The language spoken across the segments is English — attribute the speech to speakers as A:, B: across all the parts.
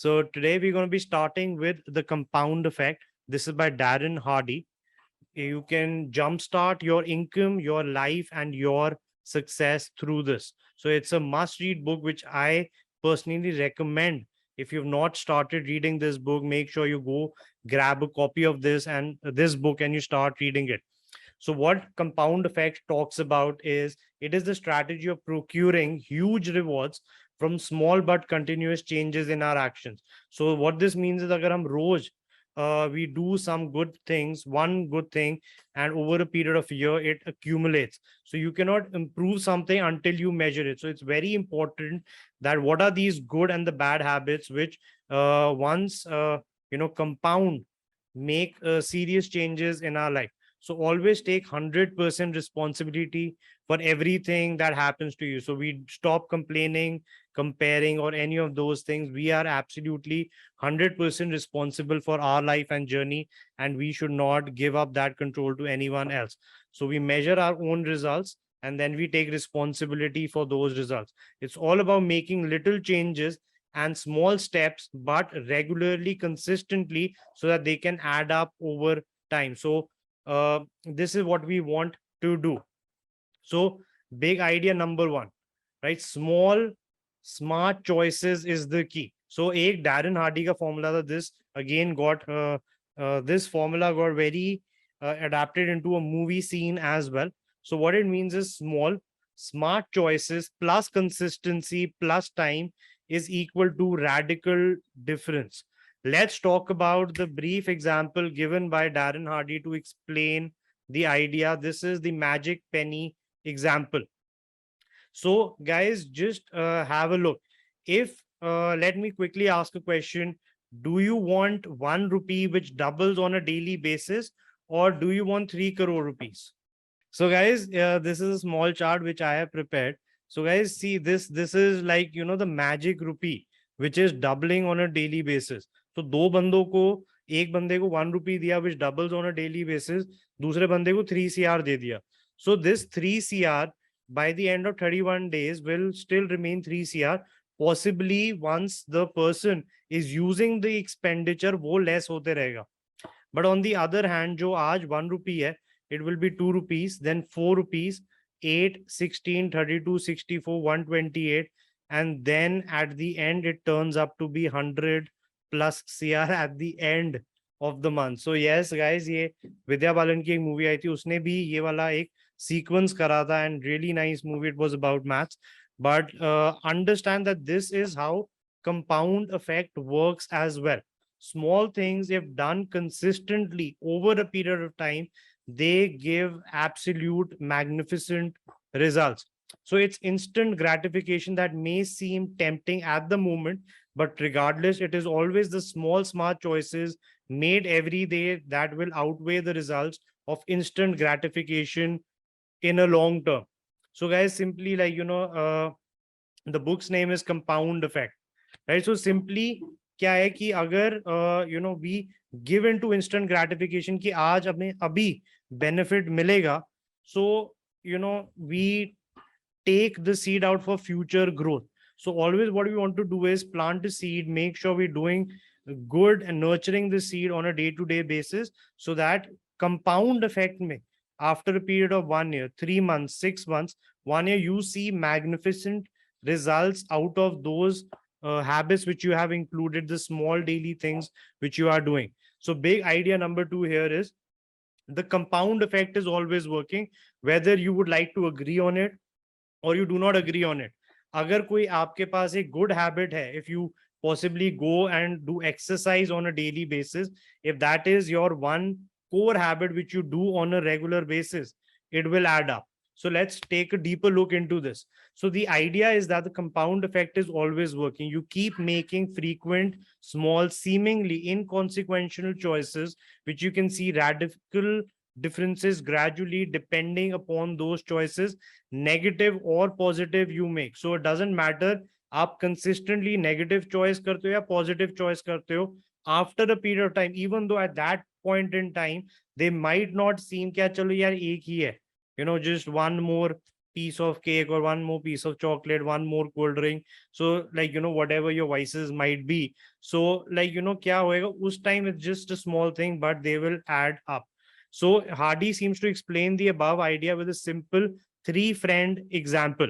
A: So today we're going to be starting with the compound effect. This is by Darren Hardy. You can jumpstart your income, your life, and your success through this. So it's a must-read book, which I personally recommend. If you've not started reading this book, make sure you go grab a copy of this book and you start reading it. So what compound effect talks about is it is the strategy of procuring huge rewards from small but continuous changes in our actions. So what this means is agar hum roz we do some good things, one good thing, and over a period of a year, it accumulates. So you cannot improve something until you measure it. So it's very important that what are these good and the bad habits which once compound, make serious changes in our life. So always take 100% responsibility for everything that happens to you. So we stop complaining, comparing, or any of those things. We are absolutely 100% responsible for our life and journey, and we should not give up that control to anyone else. So we measure our own results and then we take responsibility for those results. It's all about making little changes and small steps, but regularly, consistently, so that they can add up over time. So this is what we want to do. So big idea number one, right? Small smart choices is the key. So एक Darren Hardy का formula था. This again got this formula got very adapted into a movie scene as well. So what it means is small smart choices plus consistency plus time is equal to radical difference. Let's talk about the brief example given by Darren Hardy to explain the idea. This is the magic penny example. So guys, just have a look. If let me quickly ask a question. Do you want 1 rupee which doubles on a daily basis, or do you want 3 crore rupees? So guys, this is a small chart which I have prepared. So guys, see this is like, the magic rupee which is doubling on a daily basis. So दो बंदों को, एक बंदे को 1 rupee दिया which doubles on a daily basis, दूसरे बंदे को 3 CR दे दिया. So this 3 CR by the end of 31 days will still remain 3 CR. Possibly once the person is using the expenditure, वो less होते रहेगा. But on the other hand, जो आज 1 rupee है, it will be 2 rupees, then 4 rupees, 8, 16, 32, 64, 128. And then at the end, it turns up to be 100 plus CR at the end of the month. So yes, guys, ये विद्या बालन की एक movie आई थी, उसने भी ये वाला एक सीक्वेंस करा था, and really nice movie. It was about maths. But understand that this is how compound effect works as well. Small things, if done consistently over a period of time, they give absolute magnificent results. So it's instant gratification that may seem tempting at the moment, but regardless, it is always the small smart choices made every day that will outweigh the results of instant gratification in a long term. So guys, simply like, the book's name is Compound Effect, right? So simply क्या है कि अगर we give into instant gratification कि आज हमें अभी benefit मिलेगा, so we take the seed out for future growth. So always what we want to do is plant a seed, make sure we're doing good and nurturing the seed on a day-to-day basis, so that compound effect may, after a period of 1 year, 3 months, 6 months, 1 year, you see magnificent results out of those habits which you have included, the small daily things which you are doing. So big idea number 2 here is the compound effect is always working, whether you would like to agree on it or you do not agree on it. अगर कोई आपके पास एक good habit है, if you possibly go and do exercise on a daily basis, if that is your one core habit which you do on a regular basis, it will add up. So let's take a deeper look into this. So the idea is that the compound effect is always working. You keep making frequent, small, seemingly inconsequential choices, which you can see radical differences gradually depending upon those choices, negative or positive you make. So it doesn't matter आप consistently negative choice करते हो या positive choice करते हो, after a period of time, even though at that point in time they might not seem क्या चलो यार एक ही है, just one more piece of cake or one more piece of chocolate, one more cold drink. So like, whatever your vices might be. So like, kya hoega, us time it's just a small thing, but they will add up. So Hardy seems to explain the above idea with a simple 3-friend example.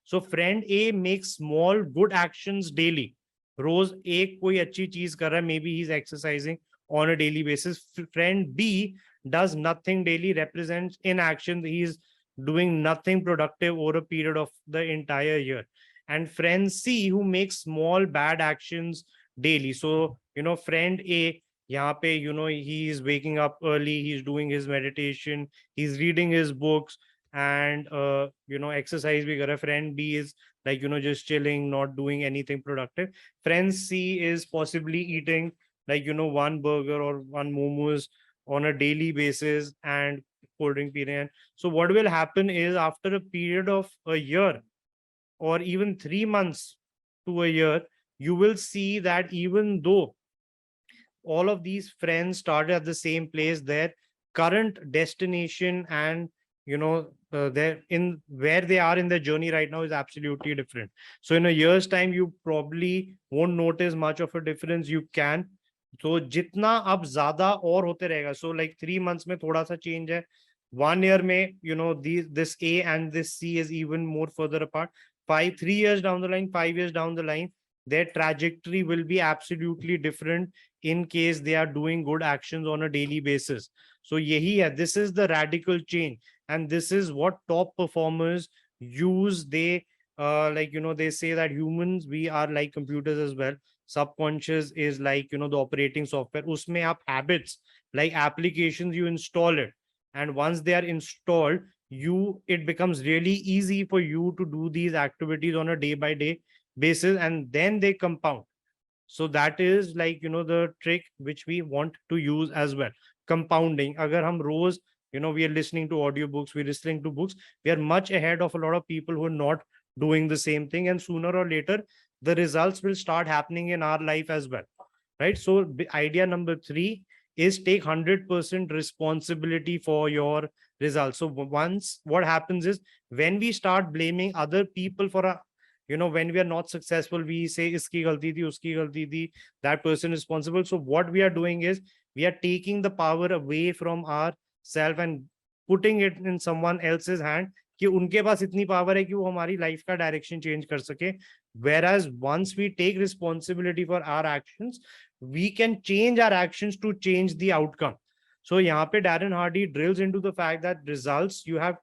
A: So friend A makes small good actions daily. रोज एक कोई अच्छी चीज कर रहा है, maybe he's exercising on a daily basis. Friend B does nothing daily, represents inaction. He's doing nothing productive over a period of the entire year. And friend C, who makes small bad actions daily. So friend A, यहाँ पे he is waking up early, he's doing his meditation, he's reading his books, and exercise bhi kar raha hai. Friend B is like just chilling, not doing anything productive. Friend C is possibly eating like one burger or one momos on a daily basis and cold drink period. So what will happen is, after a period of a year or even 3 months to a year, you will see that even though all of these friends started at the same place, their current destination and they're in where they are in their journey right now is absolutely different. So in a year's time you probably won't notice much of a difference. You can, so jitna ab zyada aur hote rahega, so like 3 months mein thoda sa change hai, 1 year mein this A and this C is even more further apart. 3 years down the line, 5 years down the line, their trajectory will be absolutely different in case they are doing good actions on a daily basis. So yahi hai, this is the radical change, and this is what top performers use. They they say that humans, we are like computers as well. Subconscious is like the operating software. Usme aap habits, like applications, you install it, and once they are installed, it becomes really easy for you to do these activities on a day by day basis, and then they compound. So that is like the trick which we want to use as well. Compounding, agar hum roz we are listening to audiobooks, we're listening to books, we are much ahead of a lot of people who are not doing the same thing, and sooner or later the results will start happening in our life as well, right? So idea number 3 is take 100% responsibility for your results. So once what happens is, when we start blaming other people for a when we are not successful, we say iski galti thi, uski galti thi, that person is responsible. So what we are doing is, we are taking the power away from ourself and putting it in someone else's hand, कि उनके पास इतनी power है कि वो हमारी life का direction change कर सके. Whereas once we take responsibility for our actions, we can change our actions to change the outcome. So यहाँ पे Darren Hardy drills into the fact that results you have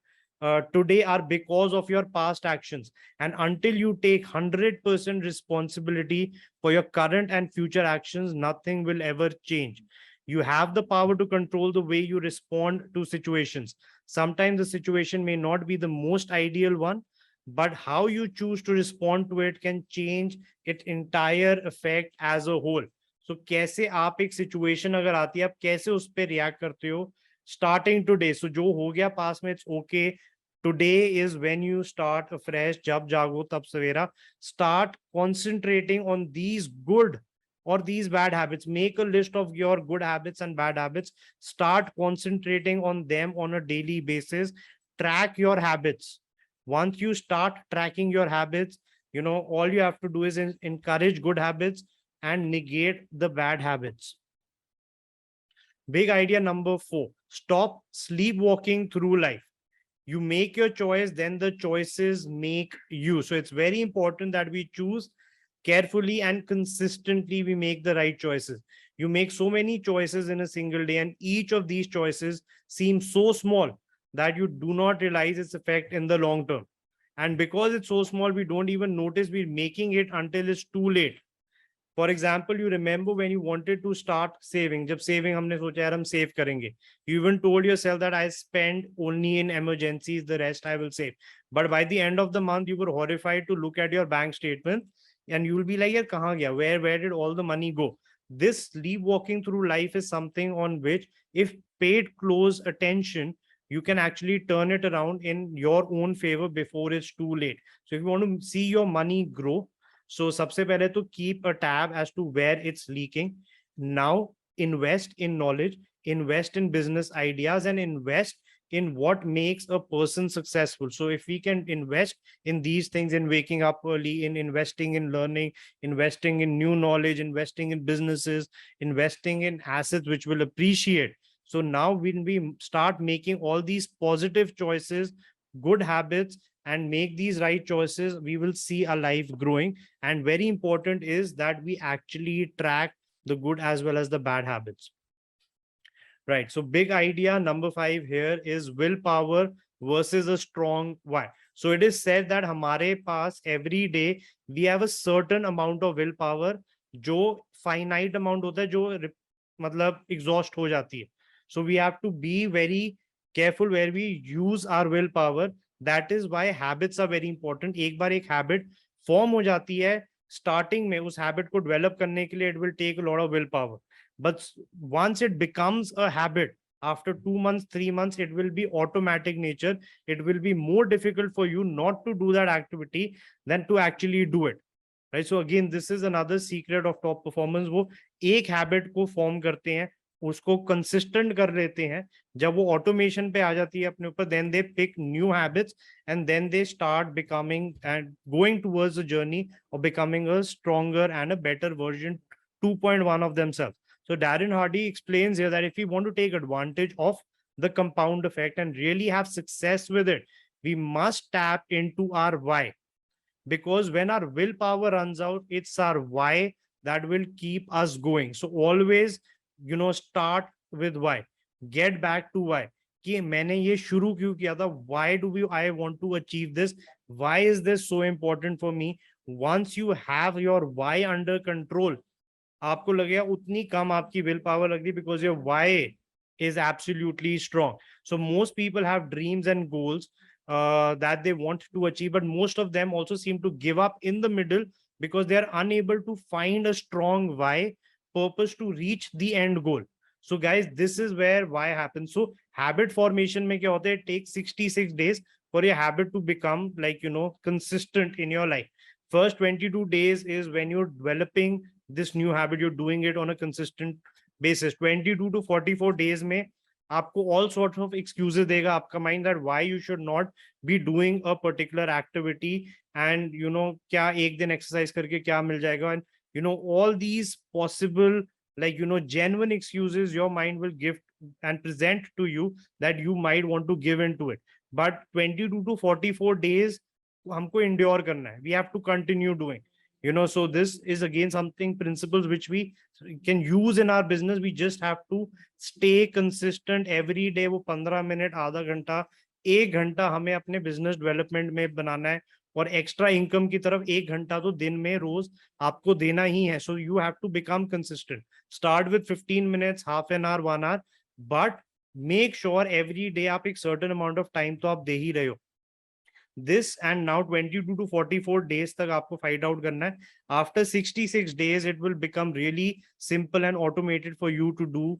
A: today are because of your past actions, and until you take 100% responsibility for your current and future actions, nothing will ever change. You have the power to control the way you respond to situations. Sometimes the situation may not be the most ideal one, but how you choose to respond to it can change its entire effect as a whole. So कैसे आप एक situation अगर आती है, आप कैसे उस पे react करते हो starting today. So जो हो गया past में, it's okay. Today is when you start afresh. जब जागो तब सवेरा. Start concentrating on these good or these bad habits. Make a list of your good habits and bad habits. Start concentrating on them on a daily basis. Track your habits. Once you start tracking your habits, all you have to do is encourage good habits and negate the bad habits. Big idea number 4, stop sleepwalking through life. You make your choice, then the choices make you. So it's very important that we choose carefully and consistently. We make the right choices. You make so many choices in a single day, and each of these choices seems so small that you do not realize its effect in the long term. And because it's so small, we don't even notice we're making it until it's too late. For example, you remember when you wanted to start saving. जब saving हमने सोचा यार हम save करेंगे. You even told yourself that I spend only in emergencies, the rest I will save. But by the end of the month, you were horrified to look at your bank statement, and you will be like, यार कहाँ गया? Where did all the money go? This sleepwalking through life is something on which, if paid close attention, you can actually turn it around in your own favor before it's too late. So if you want to see your money grow, so सबसे पहले तो keep a tab as to where it's leaking. Now invest in knowledge, invest in business ideas, and invest in what makes a person successful. So if we can invest in these things, in waking up early, in investing in learning, investing in new knowledge, investing in businesses, investing in assets which will appreciate. So now when we start making all these positive choices, good habits, and make these right choices, we will see our life growing. And very important is that we actually track the good as well as the bad habits. Right. So big idea number 5 here is willpower versus a strong why. So it is said that हमारे पास every day we have a certain amount of willpower, जो finite amount होता है, जो मतलब exhaust हो जाती है. So we have to be very careful where we use our willpower. That is why habits are very important. एक बार एक habit form हो जाती है, starting में उस habit को develop करने के लिए it will take a lot of willpower. But once it becomes a habit, after 2 months, 3 months, it will be automatic nature. It will be more difficult for you not to do that activity than to actually do it. Right. So again, this is another secret of top performance. वो एक habit को form करते हैं, उसको consistent कर लेते हैं. जब वो automation पे आ जाती है अपने ऊपर, then they pick new habits and then they start becoming and going towards the journey of becoming a stronger and a better version 2.1 of themselves. So Darren Hardy explains here that if we want to take advantage of the compound effect and really have success with it, we must tap into our why. Because when our willpower runs out, it's our why that will keep us going. So always, start with why. Get back to why. कि मैंने ये शुरू क्यों किया था? Why do I want to achieve this? Why is this so important for me? Once you have your why under control, आपको लगेगा उतनी कम आपकी विल पावर लग रही, because your why is absolutely strong. So most people have dreams and goals that they want to achieve, but most of them also seem to give up in the middle because they are unable to find a strong why purpose to reach the end goal. So guys, this is where why happens. So habit formation में क्या होता है? It takes 66 days for your habit to become consistent in your life. First 22 days is when you're developing this new habit, you're doing it on a consistent basis. 22 to 44 days में आपको all sorts of excuses देगा आपका mind that why you should not be doing a particular activity, and क्या एक दिन exercise करके क्या मिल जाएगा, and all these possible genuine excuses your mind will give and present to you that you might want to give into it. But 22 to 44 days हमको endure करना है. We have to continue doing. So this is again something, principles which we can use in our business. We just have to stay consistent every day. वो 15 minute, आधा घंटा, 1 घंटा हमें अपने business development में बनाना है, और एक्स्ट्रा इनकम की तरफ 1 घंटा तो दिन में रोज आपको देना ही है. So you have to become consistent. Start with 15 minutes, half an hour, 1 hour, but make sure every day आप एक सर्टेन अमाउंट ऑफ टाइम तो आप दे ही रहे हो. This, and now 22 to 44 days तक आपको फाइट आउट करना है. After 66 days it will become really simple and automated for you to do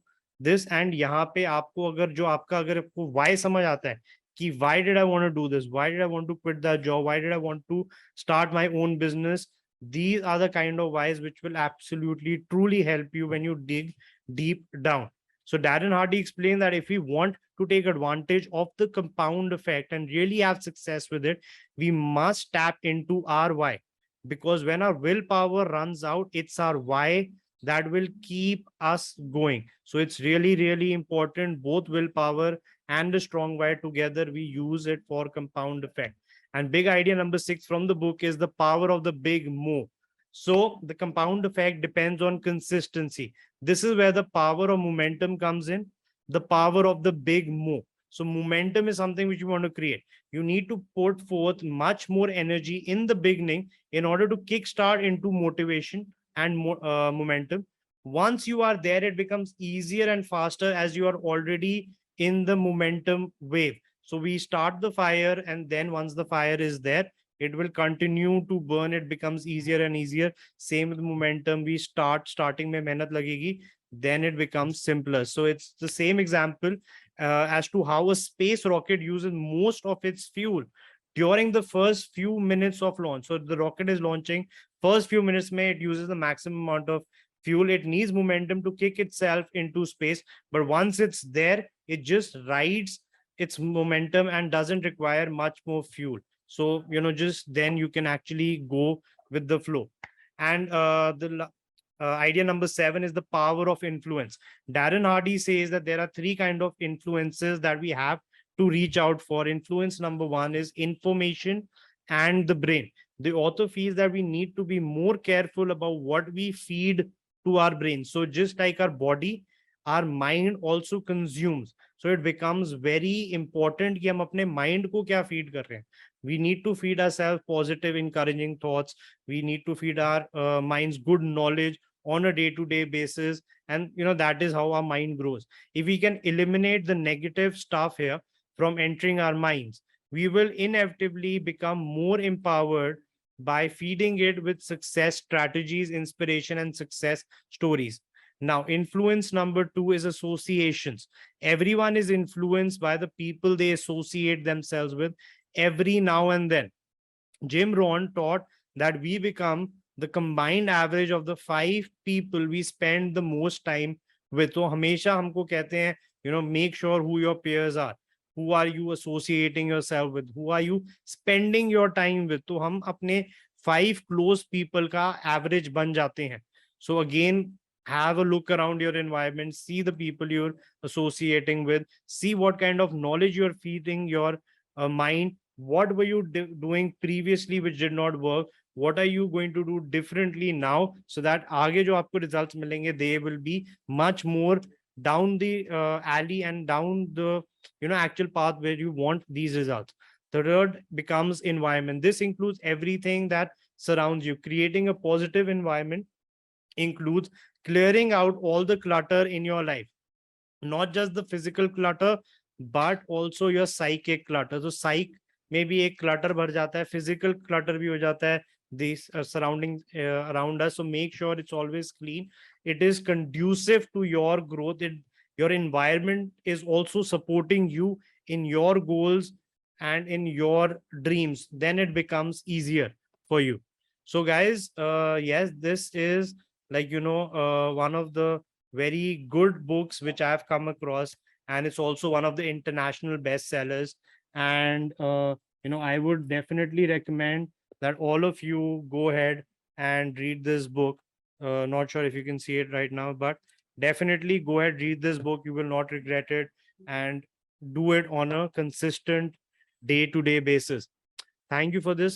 A: this. And यहाँ पे आपको अगर आपको why समझ आता है कि why did I want to do this, why did I want to quit that job, why did I want to start my own business, these are the kind of whys which will absolutely truly help you when you dig deep down. So Darren Hardy explained that if we want to take advantage of the compound effect and really have success with it, we must tap into our why. Because when our willpower runs out, it's our why that will keep us going. So it's really, really important, both willpower and the strong why together, we use it for compound effect. And big idea number 6 from the book is the power of the big move. So the compound effect depends on consistency. This is where the power of momentum comes in, the power of the big move. So momentum is something which you want to create. You need to put forth much more energy in the beginning in order to kickstart into motivation and momentum. Once you are there, it becomes easier and faster as you are already in the momentum wave. So we start the fire, and then once the fire is there, it will continue to burn. It becomes easier and easier. Same with momentum. We starting mein mehnat lagegi, then it becomes simpler. So it's the same example as to how a space rocket uses most of its fuel during the first few minutes of launch. So the rocket is launching, first few minutes mein it uses the maximum amount of fuel. It needs momentum to kick itself into space, but once it's there, it just rides its momentum and doesn't require much more fuel. So, just then you can actually go with the flow. And idea number 7 is the power of influence. Darren Hardy says that there are three kind of influences that we have to reach out for. Influence number 1 is information and the brain. The author feels that we need to be more careful about what we feed to our brain. So just like our body, our mind also consumes. So it becomes very important कि हम अपने mind को क्या feed कर रहे हैं. We need to feed ourselves positive, encouraging thoughts. We need to feed our minds good knowledge on a day-to-day basis, and that is how our mind grows. If we can eliminate the negative stuff here from entering our minds, we will inevitably become more empowered by feeding it with success strategies, inspiration, and success stories. Now, influence number 2 is associations. Everyone is influenced by the people they associate themselves with every now and then. Jim Rohn taught that we become the combined average of the 5 people we spend the most time with. So हमेशा हमको कहते हैं, make sure who your peers are. Who are you associating yourself with? Who are you spending your time with? तो हम अपने 5 close people का average बन जाते हैं. So again, have a look around your environment, see the people you're associating with, see what kind of knowledge you're feeding your mind. What were you doing previously which did not work? What are you going to do differently now, so that आगे जो आपको results मिलेंगे, they will be much more down the alley and down the actual path where you want these results. The third becomes environment. This includes everything that surrounds you. Creating a positive environment includes clearing out all the clutter in your life, not just the physical clutter, but also your psychic clutter. So psych में भी एक clutter भर जाता है, physical clutter भी हो जाता है, these surroundings around us. So make sure it's always clean. It is conducive to your growth. Your environment is also supporting you in your goals and in your dreams. Then it becomes easier for you. So guys, yes, this is one of the very good books which I've come across, and it's also one of the international bestsellers. And I would definitely recommend that all of you go ahead and read this book. Not sure if you can see it right now, but definitely go ahead, read this book. You will not regret it, and do it on a consistent day-to-day basis. Thank you for this.